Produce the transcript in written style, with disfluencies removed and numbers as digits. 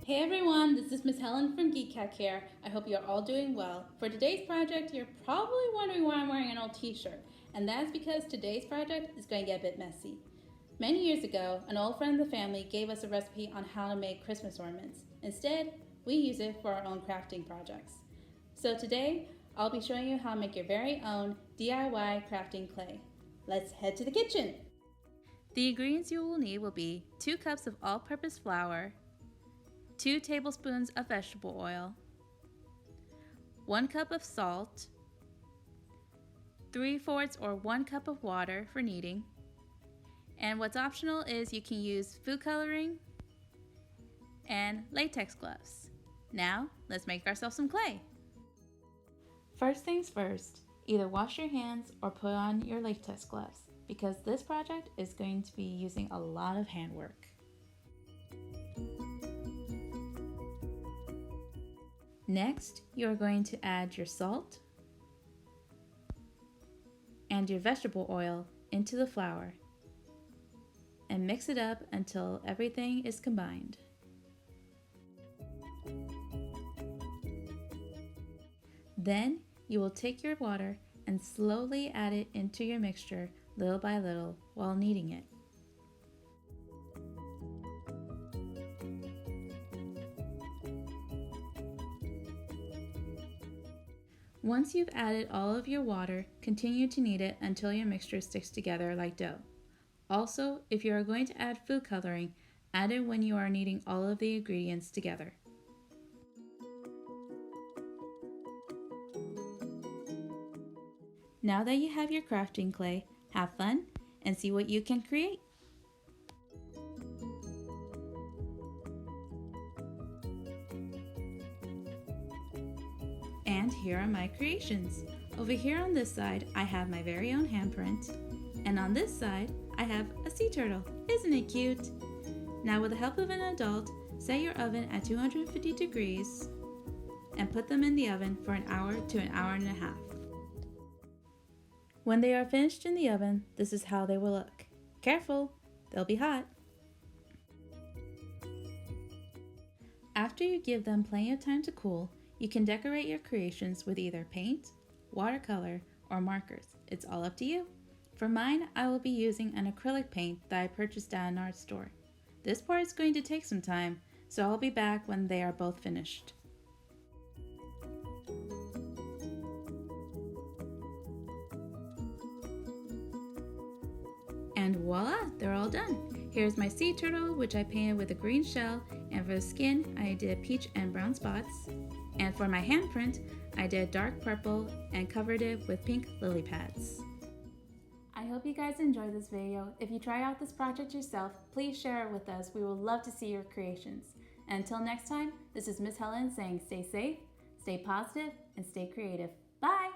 Hey everyone, this is Miss Helen from Geek Cat here. I hope you're all doing well. For today's project, you're probably wondering why I'm wearing an old t-shirt, and that's because today's project is going to get a bit messy. Many years ago, an old friend of the family gave us a recipe on how to make Christmas ornaments. Instead, we use it for our own crafting projects. So today, I'll be showing you how to make your very own DIY crafting clay. Let's head to the kitchen! The ingredients you will need will be 2 cups of all-purpose flour, 2 tablespoons of vegetable oil, 1 cup of salt, 3/4 or 1 cup of water for kneading, and what's optional is you can use food coloring and latex gloves. Now, let's make ourselves some clay. First things first, either wash your hands or put on your latex gloves because this project is going to be using a lot of handwork. Next, you are going to add your salt and your vegetable oil into the flour and mix it up until everything is combined. Then you will take your water and slowly add it into your mixture little by little while kneading it. Once you've added all of your water, continue to knead it until your mixture sticks together like dough. Also, if you are going to add food coloring, add it when you are kneading all of the ingredients together. Now that you have your crafting clay, have fun and see what you can create. And here are my creations. Over here on this side, I have my very own handprint. And on this side, I have a sea turtle. Isn't it cute? Now with the help of an adult, set your oven at 250 degrees and put them in the oven for an hour to an hour and a half. When they are finished in the oven, this is how they will look. Careful, they'll be hot. After you give them plenty of time to cool, you can decorate your creations with either paint, watercolor, or markers. It's all up to you. For mine, I will be using an acrylic paint that I purchased at an art store. This part is going to take some time, so I'll be back when they are both finished. And voila, they're all done. Here's my sea turtle, which I painted with a green shell, and for the skin, I did peach and brown spots. And for my handprint, I did dark purple and covered it with pink lily pads. I hope you guys enjoyed this video. If you try out this project yourself, please share it with us. We would love to see your creations. And until next time, this is Miss Helen saying stay safe, stay positive, and stay creative. Bye!